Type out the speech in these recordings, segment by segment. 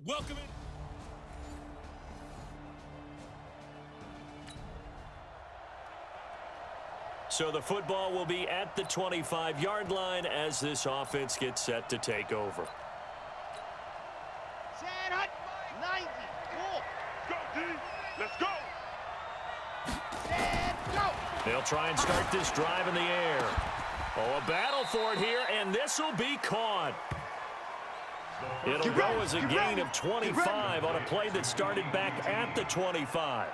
Welcome in. So the football will be at the 25-yard line as this offense gets set to take over. Set up, 90, cool. Go, D. Let's go. Set, go. They'll try and start this drive in the air. Oh, a battle for it here, and this will be caught. It'll go as a gain of 25 on a play that started back at the 25.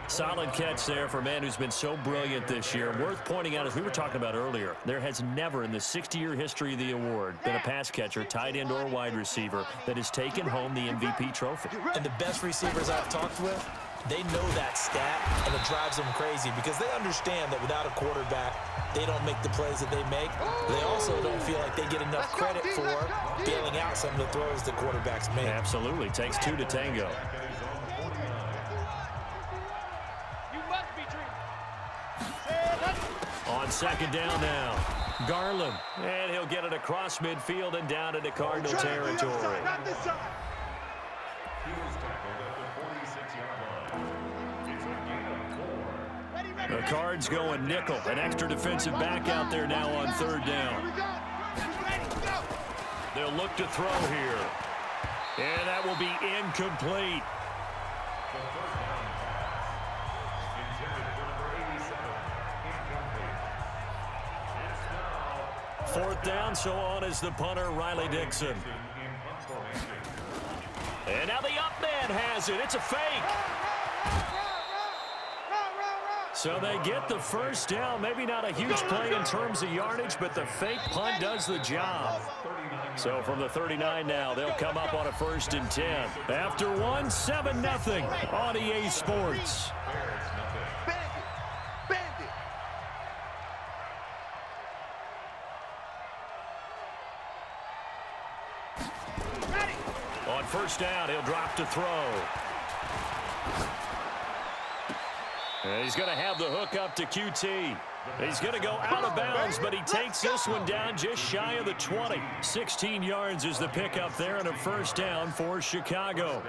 Solid catch there for a man who's been so brilliant this year. Worth pointing out, as we were talking about earlier, there has never in the 60-year history of the award been a pass catcher, tight end, or wide receiver that has taken home the MVP trophy. And the best receivers I've talked with, they know that stat, and it drives them crazy because they understand that without a quarterback, they don't make the plays that they make. They also don't feel like they get enough credit for bailing out some of the throws the quarterbacks make. Absolutely. Takes two to tango. You must be dreaming. On second down now, Garland. And he'll get it across midfield and down into Cardinal territory. Not this side. The Cards going nickel. An extra defensive back out there now on third down. They'll look to throw here. And that will be incomplete. Fourth down, so on is the punter, Riley Dixon. And now the up man has it. It's a fake. So they get the first down. Maybe not a huge play in terms of yardage, but the fake punt does the job. So from the 39 now, they'll come up on a 1st and 10. After one, 7-0 on EA Sports. On first down, he'll drop to throw. And he's going to have the hook up to QT. He's going to go out of bounds, but he takes this one down just shy of the 20. 16 yards is the pickup there, and a first down for Chicago.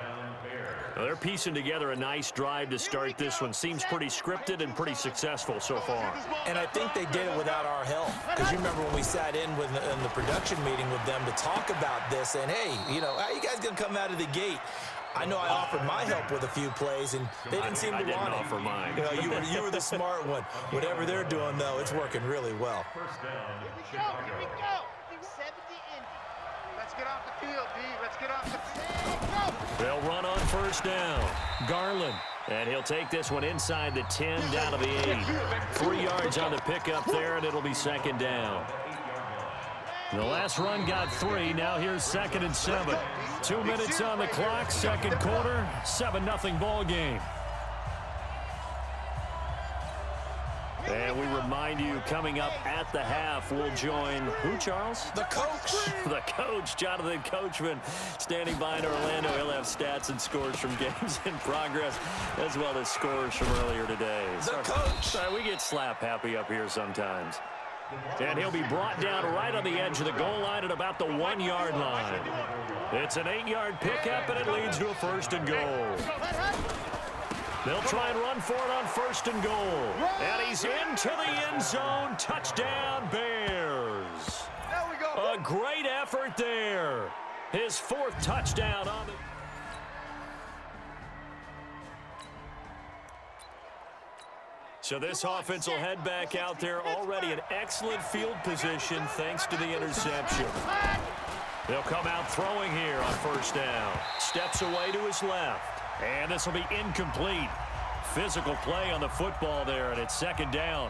Well, they're piecing together a nice drive to start this one. Seems pretty scripted and pretty successful so far. And I think they did it without our help. Because you remember when we sat in the production meeting with them to talk about this, and hey, you know, how you guys going to come out of the gate? I know I offered my help with a few plays, and they didn't seem to want it. I didn't offer mine. You know, you were the smart one. Whatever they're doing, though, it's working really well. Here we go. 70 in. Let's get off the field, D. Let's get off the field. They'll run on first down. Garland. And he'll take this one inside the 10, down to the 8. 3 yards on the pickup there, and it'll be second down. The last run got 3. Now here's 2nd and 7. 2 minutes on the clock, second quarter, 7-0 ball game. And we remind you, coming up at the half, we'll join who, Charles? The coach. The coach, Jonathan Coachman, standing by in Orlando. He'll have stats and scores from games in progress, as well as scores from earlier today. The coach. Sorry, we get slap happy up here sometimes. And he'll be brought down right on the edge of the goal line at about the 1-yard line. It's an 8-yard pickup, and it leads to a 1st and goal. They'll try and run for it on 1st and goal. And he's into the end zone. Touchdown, Bears. A great effort there. His 4th touchdown on the... So this offense will head back out there, already in excellent field position thanks to the interception. They'll come out throwing here on first down. Steps away to his left. And this will be incomplete. Physical play on the football there, and it's 2nd down.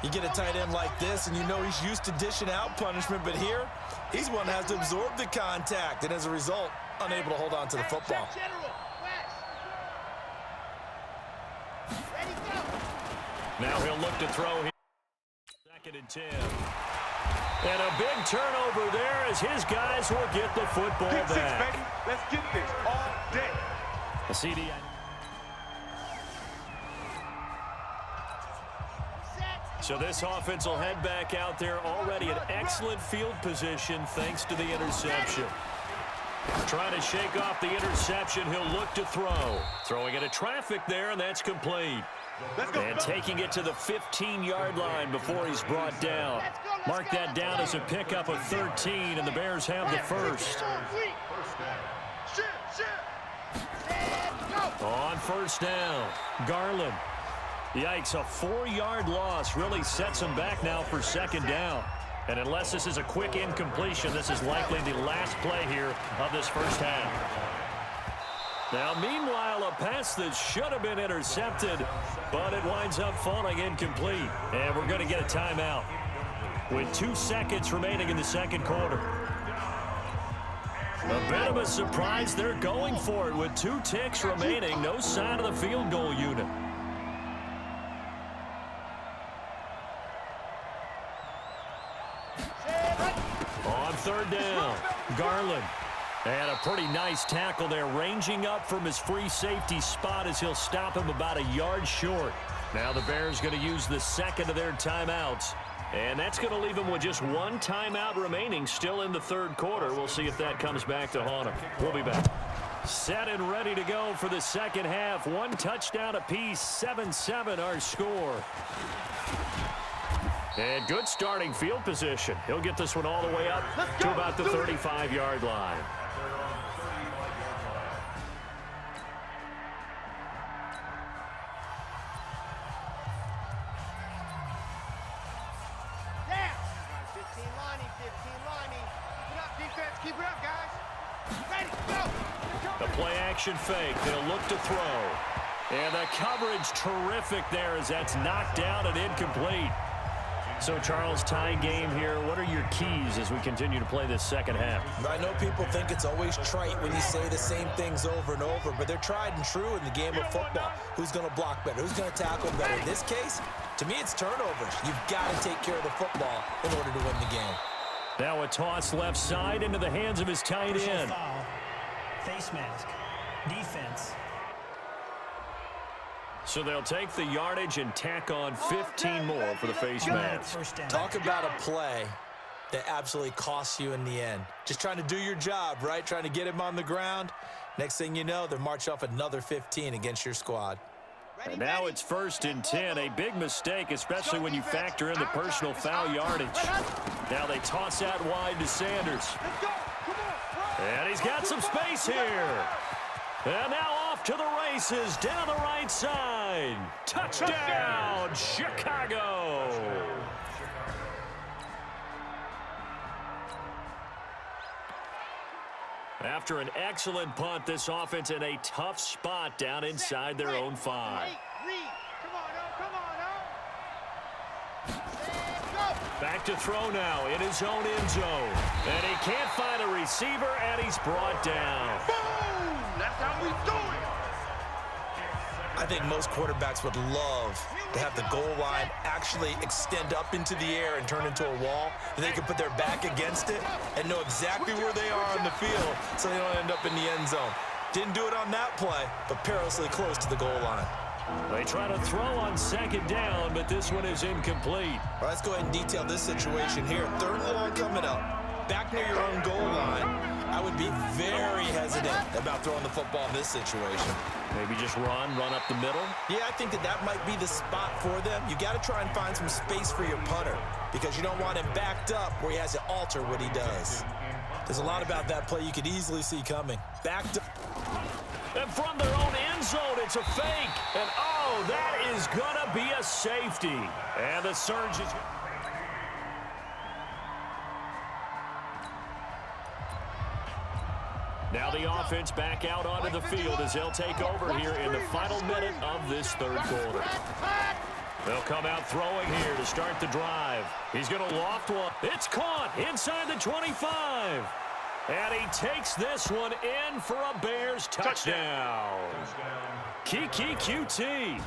You get a tight end like this, and you know he's used to dishing out punishment, but here, he's one that has to absorb the contact, and as a result, unable to hold on to the football. Now he'll look to throw here. 2nd and 10. And a big turnover there as his guys will get the football Pick 6, back. baby. Let's get this all day. A CD. So this offense will head back out there, already in excellent field position thanks to the interception. Trying to shake off the interception. He'll look to throw. Throwing into traffic there, and that's complete. And taking it to the 15-yard line before he's brought down. Mark that down as a pickup of 13, and the Bears have the first. On first down, Garland. Yikes, a 4-yard loss really sets him back now for second down. And unless this is a quick incompletion, this is likely the last play here of this first half. Now, meanwhile, a pass that should have been intercepted, but it winds up falling incomplete. And we're going to get a timeout with 2 seconds remaining in the second quarter. A bit of a surprise. They're going for it with 2 ticks remaining. No sign of the field goal unit. On third down, Garland. And a pretty nice tackle there, ranging up from his free safety spot as he'll stop him about a yard short. Now the Bears going to use the second of their timeouts. And that's going to leave them with just 1 timeout remaining still in the third quarter. We'll see if that comes back to haunt them. We'll be back. Set and ready to go for the second half. 1 touchdown apiece, 7-7 our score. And good starting field position. He'll get this one all the way up to about the 35-yard line. The play action fake. They'll look to throw. And the coverage terrific there as that's knocked down and incomplete. So, Charles, tie game here. What are your keys as we continue to play this second half? I know people think it's always trite when you say the same things over and over, but they're tried and true in the game of football. Who's going to block better? Who's going to tackle better? In this case, to me, it's turnovers. You've got to take care of the football in order to win the game. Now a toss left side into the hands of his tight end. Foul. Face mask. Defense. So they'll take the yardage and tack on 15 more for the face mask. Talk about a play that absolutely costs you in the end. Just trying to do your job, right? Trying to get him on the ground. Next thing you know, they're march off another 15 against your squad. And now it's 1st and 10. A big mistake, especially when you factor in the personal foul yardage. Now they toss out wide to Sanders. And he's got some space here. And now off to the races down the right side. Touchdown, Chicago. After an excellent punt, this offense in a tough spot down inside their own 5. Back to throw now in his own end zone. And he can't find a receiver, and he's brought down. Boom! That's how we do it. I think most quarterbacks would love to have the goal line actually extend up into the air and turn into a wall, and they can put their back against it and know exactly where they are on the field so they don't end up in the end zone. Didn't do it on that play, but perilously close to the goal line. They try to throw on second down, but this one is incomplete. All right, let's go ahead and detail this situation here. 3rd and long coming up. Back near your own goal line. I would be very hesitant about throwing the football in this situation. Maybe just run up the middle? Yeah, I think that might be the spot for them. You got to try and find some space for your punter because you don't want him backed up where he has to alter what he does. There's a lot about that play you could easily see coming. Backed up. And from their own end zone, it's a fake. And, oh, that is going to be a safety. And the surge is... Now the offense back out onto the field as they'll take over here in the final minute of this third quarter. They'll come out throwing here to start the drive. He's going to loft one. It's caught inside the 25. And he takes this one in for a Bears touchdown. Kiki QT.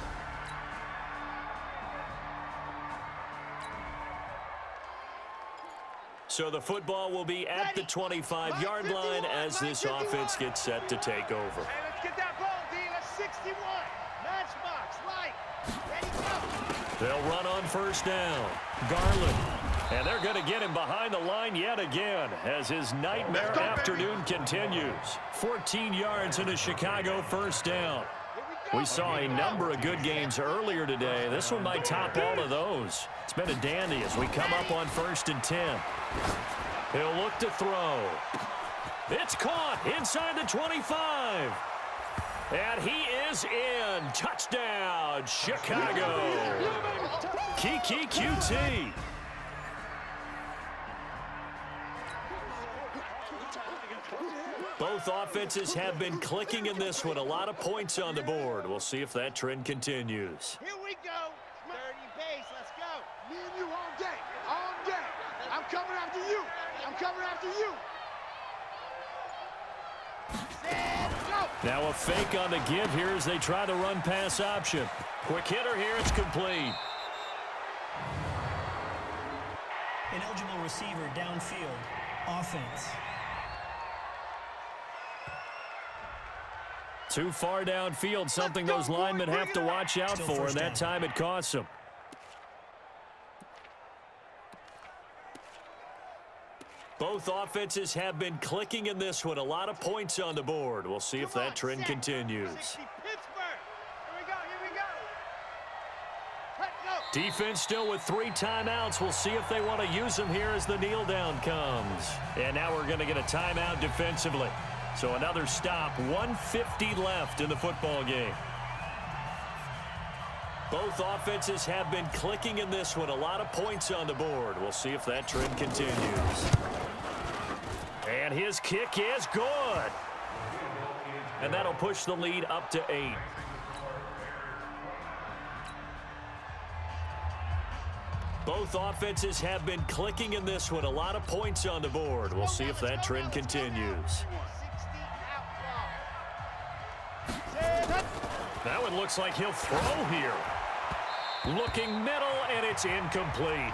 So the football will be at the 25-yard line as this offense gets set to take over. Hey, let's get that ball, D. That's 61. Matchbox, light. Ready, go. They'll run on first down. Garland And they're going to get him behind the line yet again as his nightmare afternoon continues. 14 yards and a Chicago first down. We saw a number of good games earlier today. This one might top all of those. It's been a dandy as we come up on 1st and 10. He'll look to throw. It's caught inside the 25. And he is in. Touchdown, Chicago. Kiki QT. Both offenses have been clicking in this one. A lot of points on the board. We'll see if that trend continues. Here we go. 30 pace. Let's go. Me and you all day. All day. I'm coming after you. I'm coming after you. Set, go. Now a fake on the give here as they try the run-pass option. Quick hitter here. It's complete. Ineligible receiver downfield. Offense. Too far downfield, something those linemen have to watch out for, and that time it costs them. Both offenses have been clicking in this one. A lot of points on the board. We'll see if that trend continues. Pittsburgh. Here we go. Let go. Defense still with 3 timeouts. We'll see if they want to use them here as the kneel down comes. And now we're going to get a timeout defensively. So another stop, 1:50 left in the football game. Both offenses have been clicking in this one. A lot of points on the board. We'll see if that trend continues. And his kick is good. And that'll push the lead up to 8. Both offenses have been clicking in this one. A lot of points on the board. We'll see if that trend continues. That one looks like he'll throw here. Looking middle, and it's incomplete.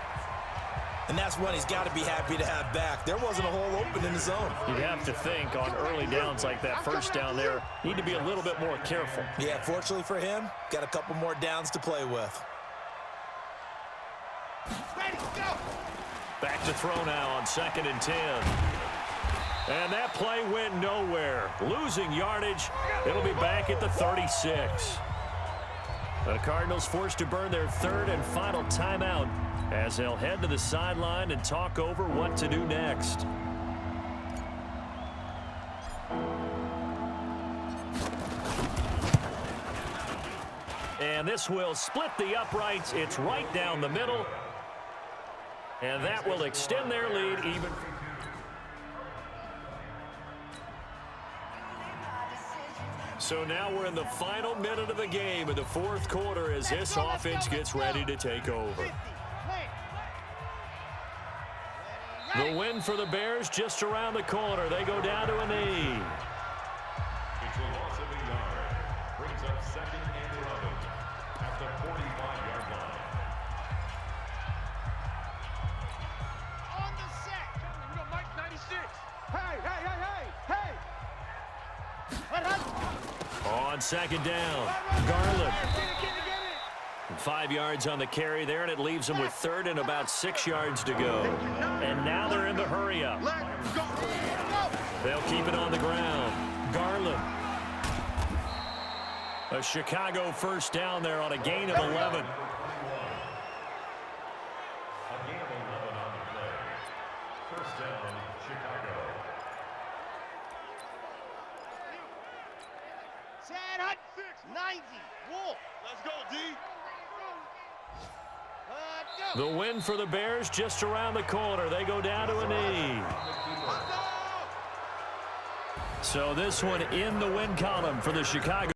And that's one he's got to be happy to have back. There wasn't a hole open in the zone. You'd have to think on early downs like that first down there, need to be a little bit more careful. Yeah, fortunately for him, got a couple more downs to play with. Ready, go. Back to throw now on 2nd and 10. And that play went nowhere. Losing yardage. It'll be back at the 36. The Cardinals forced to burn their 3rd and final timeout as they'll head to the sideline and talk over what to do next. And this will split the uprights. It's right down the middle. And that will extend their lead even. So now we're in the final minute of the game in the 4th quarter as this offense gets ready to take over. The win for the Bears just around the corner. They go down to a knee. It's a loss of a yard. Brings up 2nd and 11 at the 45-yard line. On the set. We got Mike 96. Hey. On 2nd down, Garland. 5 yards on the carry there, and it leaves them with 3rd and about 6 yards to go. And now they're in the hurry-up. Let's go. They'll keep it on the ground. Garland. A Chicago first down there on a gain of 11. A gain of 11 on the play. First down, Chicago. Set, hut. 90. Wolf. Let's go, D. Go. The win for the Bears just around the corner. They go down to a knee. So this one in the win column for the Chicago